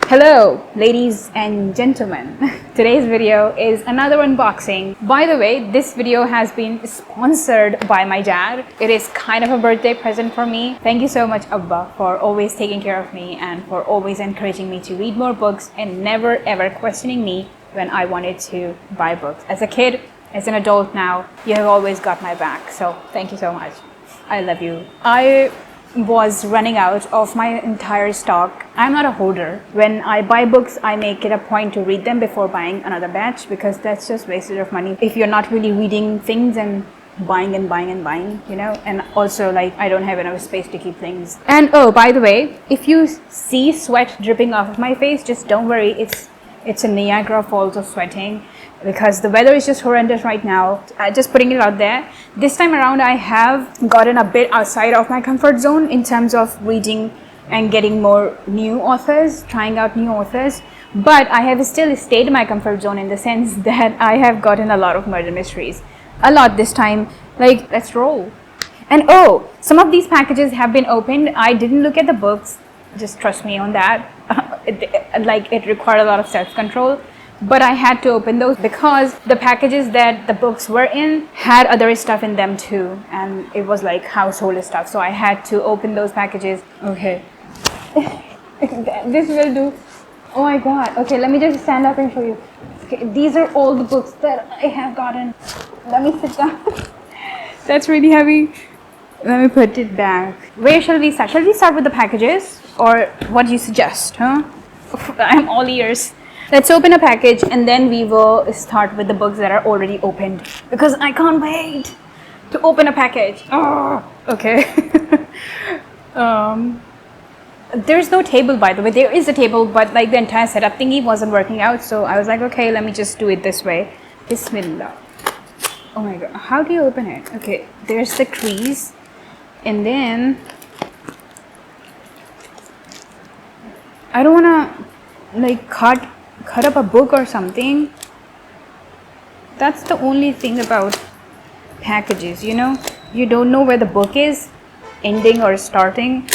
Hello, ladies and gentlemen. Today's video is another unboxing. By the way, this video has been sponsored by my dad. It is kind of a birthday present for me. Thank you so much, Abba, for always taking care of me and for always encouraging me to read more books and never ever questioning me when I wanted to buy books. As a kid, as an adult now, you have always got my back. So thank you so much. I love you. I was running out of my entire stock. I'm not a hoarder. When I buy books, I make it a point to read them before buying another batch because that's just wasted of money if you're not really reading things and buying and buying and buying, you know. And also, like, I don't have enough space to keep things. And oh, by the way, if you see sweat dripping off of my face, just don't worry. It's a Niagara Falls of sweating because the weather is just horrendous right now. Just putting it out there. This time around, I have gotten a bit outside of my comfort zone in terms of reading and getting more new authors, trying out new authors. But I have still stayed in my comfort zone in the sense that I have gotten a lot of murder mysteries. A lot this time. Like, let's roll. And oh, some of these packages have been opened. I didn't look at the books. Just trust me on that. It required a lot of self-control. But I had to open those because the packages that the books were in had other stuff in them too, and it was like household stuff, so I had to open those packages. Okay. This will do. Oh my god. Okay, let me just stand up and show you. Okay, these are all the books that I have gotten. Let me sit down. That's really heavy. Let me put it back. Where shall we start? Shall we start with the packages, or what do you suggest, huh? I'm all ears. Let's open a package and then we will start with the books that are already opened because I can't wait to open a package. Oh, okay. There's no table, by the way. There is a table, but like the entire setup thingy wasn't working out, so I was like, okay, let me just do it this way. Bismillah. Oh my god, how do you open it? Okay, there's the crease, and then I don't wanna like cut up a book or something. That's the only thing about packages, you know, you don't know where the book is ending or starting,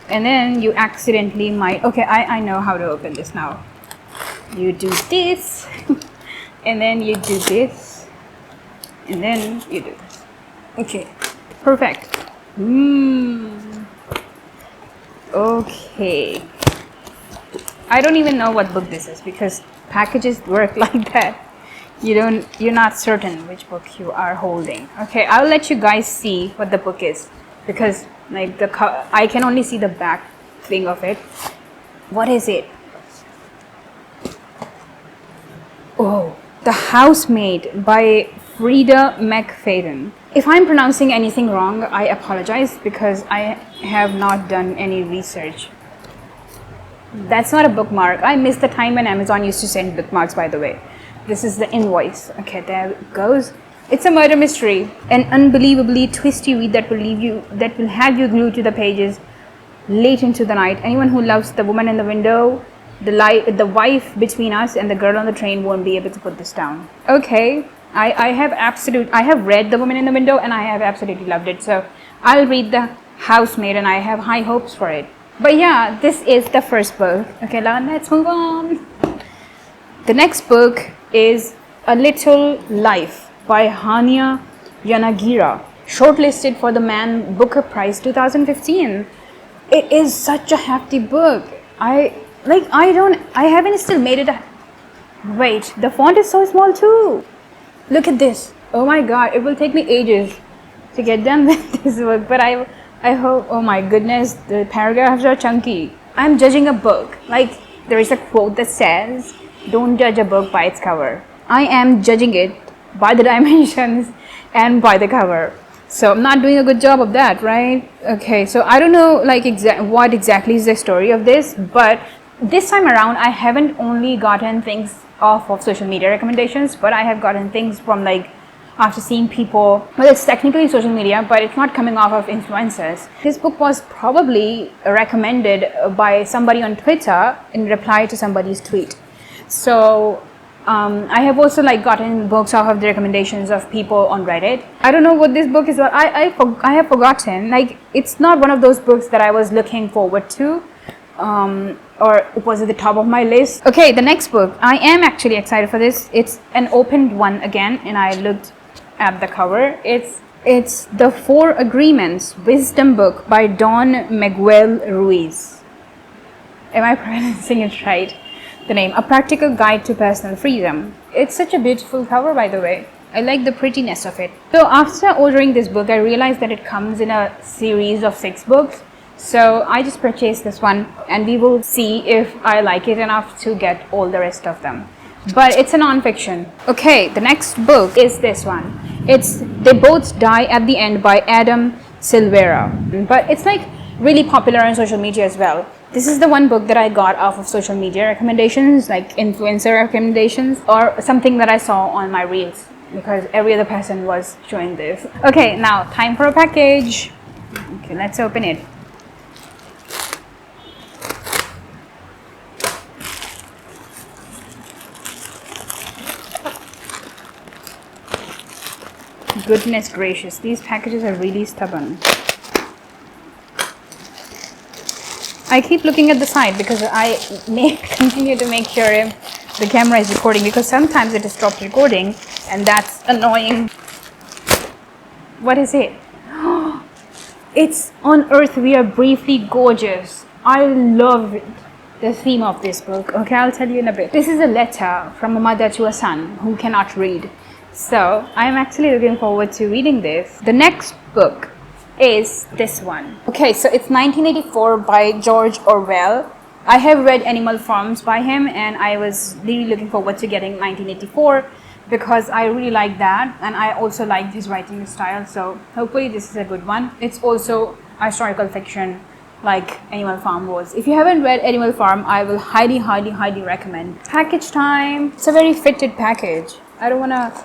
and then you accidentally might. Okay, I know how to open this now. You do this and then you do this and then you do this. Okay, perfect. Okay, I don't even know what book this is because packages work like that. You're not certain which book you are holding. Okay, I'll let you guys see what the book is because like I can only see the back thing of it. What is it? Oh, The Housemaid by Frida McFadden. If I'm pronouncing anything wrong, I apologize because I have not done any research. That's not a bookmark. I miss the time when Amazon used to send bookmarks, by the way. This is the invoice. Okay, there it goes. It's a murder mystery, an unbelievably twisty read that will have you glued to the pages late into the night. Anyone who loves The Woman in the Window, the wife between us, and The Girl on the Train won't be able to put this down. Okay, I have read The Woman in the Window and I have absolutely loved it. So I'll read The Housemaid and I have high hopes for it. But yeah, this is the first book. Okay, let's move on. The next book is A Little Life by Hania Yanagira, shortlisted for the Man Booker Prize 2015. It is such a hefty book. I haven't still made it. Wait, the font is so small too. Look at this. Oh my god, it will take me ages to get done with this book, but I hope. Oh my goodness, the paragraphs are chunky. I'm judging a book. Like, there is a quote that says, don't judge a book by its cover. I am judging it by the dimensions and by the cover. So I'm not doing a good job of that, right? Okay, so I don't know like what exactly is the story of this, but this time around I haven't only gotten things off of social media recommendations, but I have gotten things from like after seeing people. Well, it's technically social media, but it's not coming off of influencers. This book was probably recommended by somebody on Twitter in reply to somebody's tweet. So I have also like gotten books off of the recommendations of people on Reddit. I don't know what this book is about. I have forgotten. Like, it's not one of those books that I was looking forward to, or was at the top of my list. Okay, the next book. I am actually excited for this. It's an opened one again, and I looked at the cover. It's The Four Agreements Wisdom Book by Don Miguel Ruiz. Am I pronouncing it right? The name, A Practical Guide to Personal Freedom. It's such a beautiful cover, by the way. I like the prettiness of it. So after ordering this book, I realized that it comes in a series of 6 books. So I just purchased this one, and we will see if I like it enough to get all the rest of them. But it's a non-fiction. Okay, the next book is this one. It's They Both Die at the End by Adam Silvera. But it's like really popular on social media as well. This is the one book that I got off of social media recommendations, like influencer recommendations, or something that I saw on my reels, because every other person was showing this. Okay, now time for a package. Okay, let's open it. Goodness gracious, these packages are really stubborn. I keep looking at the side because I may continue to make sure the camera is recording, because sometimes it has stopped recording and that's annoying. What is it? It's On Earth We Are Briefly Gorgeous. I love the theme of this book. Okay, I'll tell you in a bit. This is a letter from a mother to a son who cannot read. So I'm actually looking forward to reading this. The next book is this one. Okay, so it's 1984 by George Orwell. I have read Animal Farms by him, and I was really looking forward to getting 1984 because I really like that, and I also like his writing style, so hopefully this is a good one. It's also a historical fiction like Animal Farm was. If you haven't read Animal Farm, I will highly recommend. Package time. It's a very fitted package. I don't want to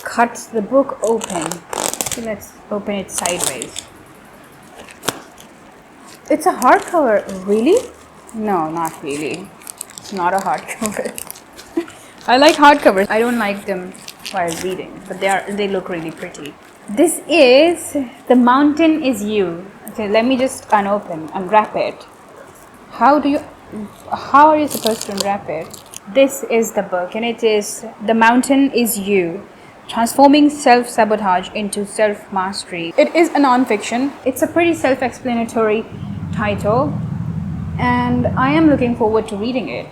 cut the book open. So let's open it sideways. It's a hardcover. Really? No, not really. It's not a hardcover. I like hardcovers. I don't like them while reading, but they look really pretty. This is The Mountain Is You. Okay, let me just unwrap it. How are you supposed to unwrap it? This is the book, and it is The Mountain Is You, Transforming Self-Sabotage into Self-Mastery. It is a non-fiction. It's a pretty self-explanatory title, and I am looking forward to reading it.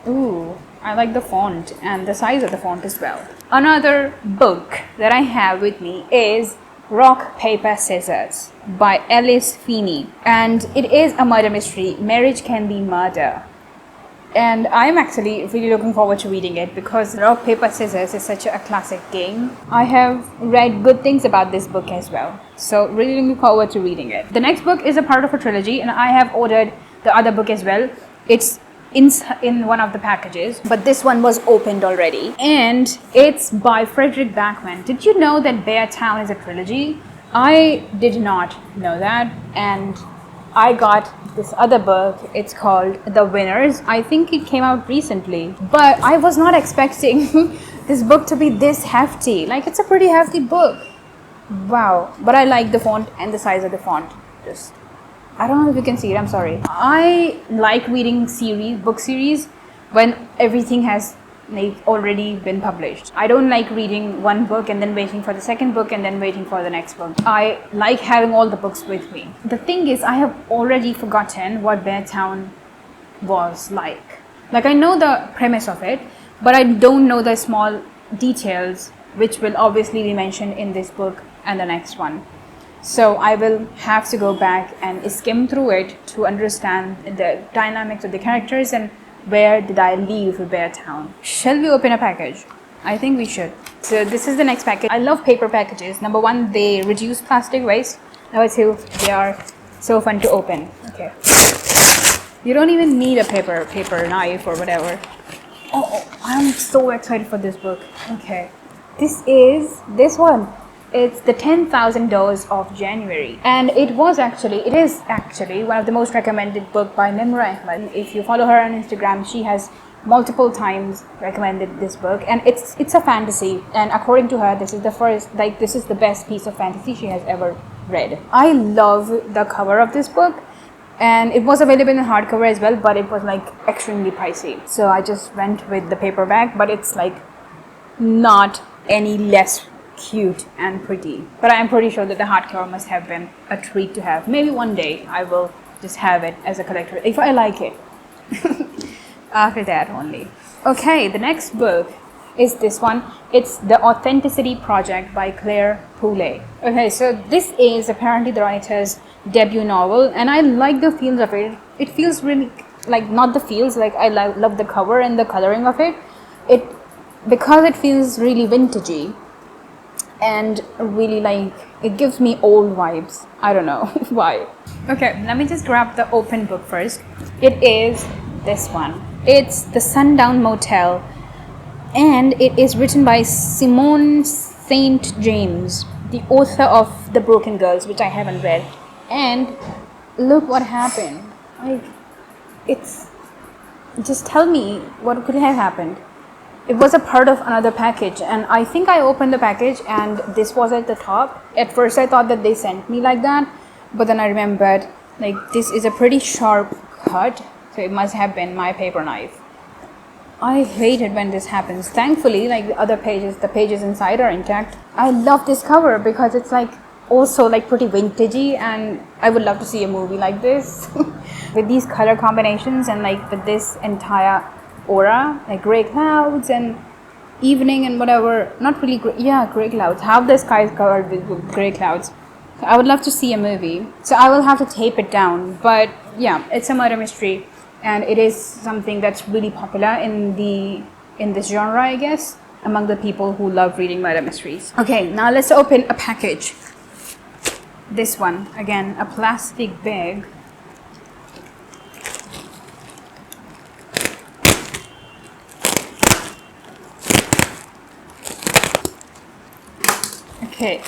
Ooh, I like the font and the size of the font as well. Another book that I have with me is Rock, Paper, Scissors by Alice Feeney, and it is a murder mystery. Marriage Can Be Murder. And I'm actually really looking forward to reading it because Rock, Paper, Scissors is such a classic game. I have read good things about this book as well, so really looking forward to reading it. The next book is a part of a trilogy, and I have ordered the other book as well. It's in one of the packages, but this one was opened already, and it's by Frederick Backman. Did you know that Bear Town is a trilogy? I did not know that, and I got this other book. It's called The Winners. I think it came out recently, but I was not expecting this book to be this hefty. Like, it's a pretty hefty book. Wow. But I like the font and the size of the font. Just, I don't know if you can see it, I'm sorry. I like reading book series when everything has already been published. I don't like reading one book and then waiting for the second book and then waiting for the next book. I like having all the books with me. The thing is, I have already forgotten what Bear Town was like. Like, I know the premise of it, but I don't know the small details which will obviously be mentioned in this book and the next one. So I will have to go back and skim through it to understand the dynamics of the characters and where did I leave Bear Town. Shall we open a package? I think we should. So this is the next package. I love paper packages. Number one, they reduce plastic waste. Number two, they are so fun to open. Okay. You don't even need a paper knife or whatever. Oh, I'm so excited for this book. Okay. This is this one. It's the 10,000 Doors of January, and it is actually one of the most recommended book by Nimra Ahmed. If you follow her on Instagram, she has multiple times recommended this book, and it's a fantasy, and according to her, this is the best piece of fantasy she has ever read. I love the cover of this book, and it was available in hardcover as well, but it was like extremely pricey, so I just went with the paperback. But it's like not any less cute and pretty, but I'm pretty sure that the hardcover must have been a treat to have. Maybe one day I will just have it as a collector if I like it. After that only. Okay, the next book is this one. It's The Authenticity Project by Claire Poulet. Okay, so this is apparently the writer's debut novel, and I like the feels of it. It feels really like, not the feels, like I love the cover and the coloring of it. Because it feels really vintagey and really like, it gives me old vibes. I don't know why. Okay, let me just grab the open book first. It is this one. It's The Sundown Motel, and it is written by Simone St. James, the author of The Broken Girls, which I haven't read. And look what happened. Like, it's, just tell me what could have happened. It was a part of another package, and I think I opened the package and this was at the top. At first I thought that they sent me like that, but then I remembered, like, this is a pretty sharp cut, so it must have been my paper knife. I hate it when this happens. Thankfully, like, the other pages, the pages inside are intact. I love this cover because it's like also like pretty vintagey, and I would love to see a movie like this with these color combinations and like with this entire aura, like gray clouds and evening and whatever. Not really gray, yeah, gray clouds. Half the sky is covered with gray clouds. So I would love to see a movie. So I will have to tape it down. But yeah, it's a murder mystery, and it is something that's really popular in this genre, I guess, among the people who love reading murder mysteries. Okay, now let's open a package. This one, again, a plastic bag. Okay.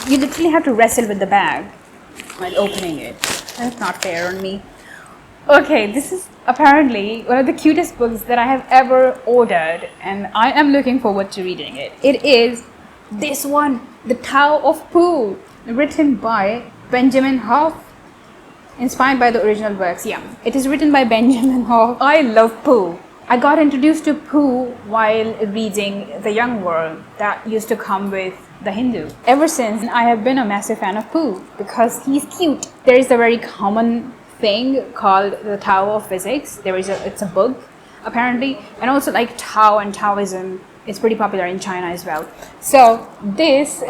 You literally have to wrestle with the bag while opening it. That's not fair on me. Okay, this is apparently one of the cutest books that I have ever ordered, and I am looking forward to reading it. It is this one, The Tao of Pooh, written by Benjamin Hoff, inspired by the original works. Yeah, it is written by Benjamin Hoff. I love Pooh. I got introduced to Pooh while reading The Young World that used to come with The Hindu. Ever since, I have been a massive fan of Pooh because he's cute. There is a very common thing called the Tao of Physics. It's a book apparently, and also like Tao and Taoism is pretty popular in China as well. So this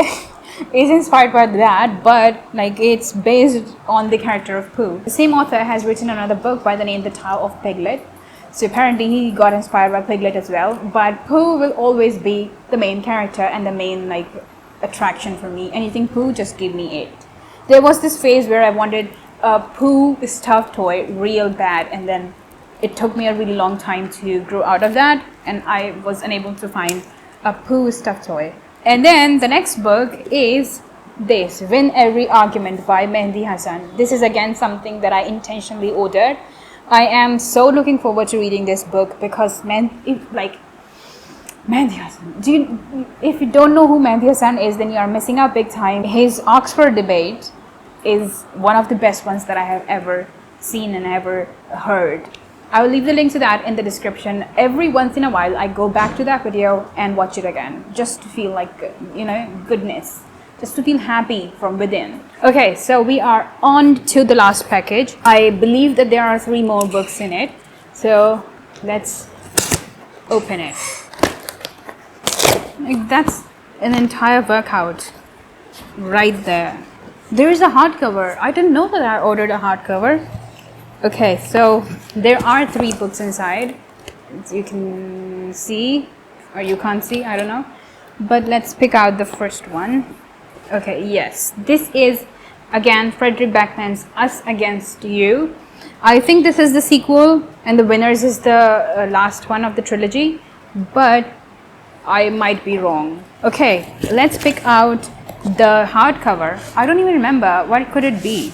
is inspired by that, but like it's based on the character of Pooh. The same author has written another book by the name The Tao of Piglet. So apparently he got inspired by Piglet as well, but Pooh will always be the main character and the main like attraction for me. Anything Pooh, just give me it. There was this phase where I wanted a Pooh stuffed toy real bad, and then it took me a really long time to grow out of that, and I was unable to find a Pooh stuffed toy. And then the next book is this, Win Every Argument by Mehdi Hassan. This is again something that I intentionally ordered. I am so looking forward to reading this book because Mehdi Hassan. If you don't know who Mehdi Hassan is, then you are missing out big time. His Oxford debate is one of the best ones that I have ever seen and ever heard. I will leave the link to that in the description. Every once in a while, I go back to that video and watch it again, just to feel like, goodness, just to feel happy from within. Okay, so we are on to the last package. I believe that there are 3 more books in it, so let's open it. Like, that's an entire workout right there. There is a hardcover. I didn't know that I ordered a hardcover. Okay, so there are 3 books inside. As you can see, or you can't see, I don't know. But let's pick out the first one. Okay, yes, this is again Frederick Backman's Us Against You. I think this is the sequel, and The Winners is the last one of the trilogy, but I might be wrong. Okay, let's pick out the hardcover. I don't even remember. What could it be?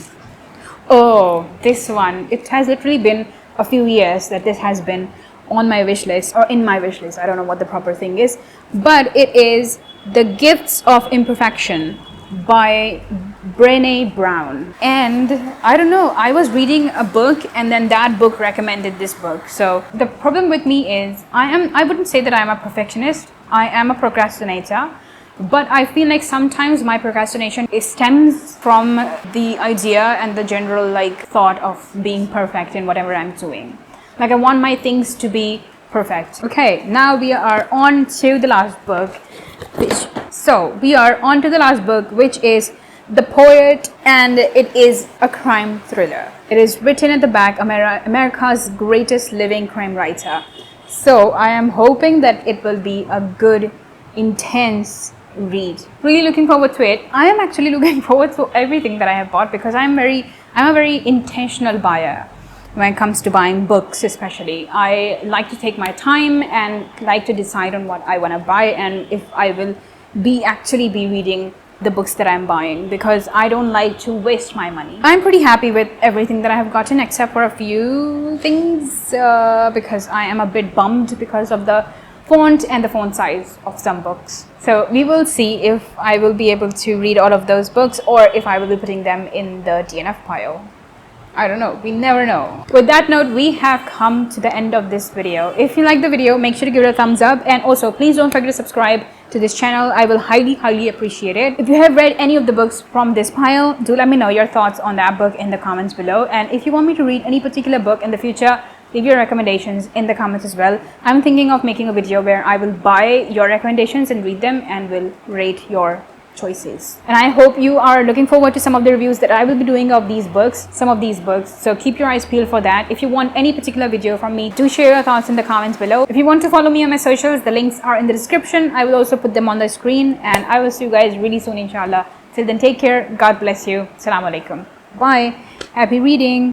Oh, this one. It has literally been a few years that this has been on my wish list, or in my wish list. I don't know what the proper thing is, but it is The Gifts of Imperfection by Brené Brown. And I don't know, I was reading a book and then that book recommended this book. So the problem with me is I wouldn't say that I'm a perfectionist. I am a procrastinator. But I feel like sometimes my procrastination stems from the idea and the general thought of being perfect in whatever I'm doing. Like I want my things to be perfect. Okay, now we are on to the last book. Which is The Poet, and it is a crime thriller. It is written at the back, America's greatest living crime writer. So I am hoping that it will be a good, intense read. Really looking forward to it. I am actually looking forward to everything that I have bought because I'm a very intentional buyer when it comes to buying books. Especially I like to take my time and like to decide on what I want to buy and if I will actually be reading the books that I'm buying, because I don't like to waste my money. I'm pretty happy with everything that I have gotten except for a few things because I am a bit bummed because of the font and the font size of some books. So we will see if I will be able to read all of those books or if I will be putting them in the DNF pile. I don't know, we never know. With that note, we have come to the end of this video. If you like the video, make sure to give it a thumbs up, and also please don't forget to subscribe to this channel. I will highly appreciate it. If you have read any of the books from this pile, do let me know your thoughts on that book in the comments below. And if you want me to read any particular book in the future, leave your recommendations in the comments as well. I'm thinking of making a video where I will buy your recommendations and read them and will rate your choices. And I hope you are looking forward to some of the reviews that I will be doing of some of these books. So keep your eyes peeled for that. If you want any particular video from me, do share your thoughts in the comments below. If you want to follow me on my socials, the links are in the description. I will also put them on the screen, and I will see you guys really soon, inshallah. Till then, take care. God bless you. Assalamu alaikum. Bye. Happy reading.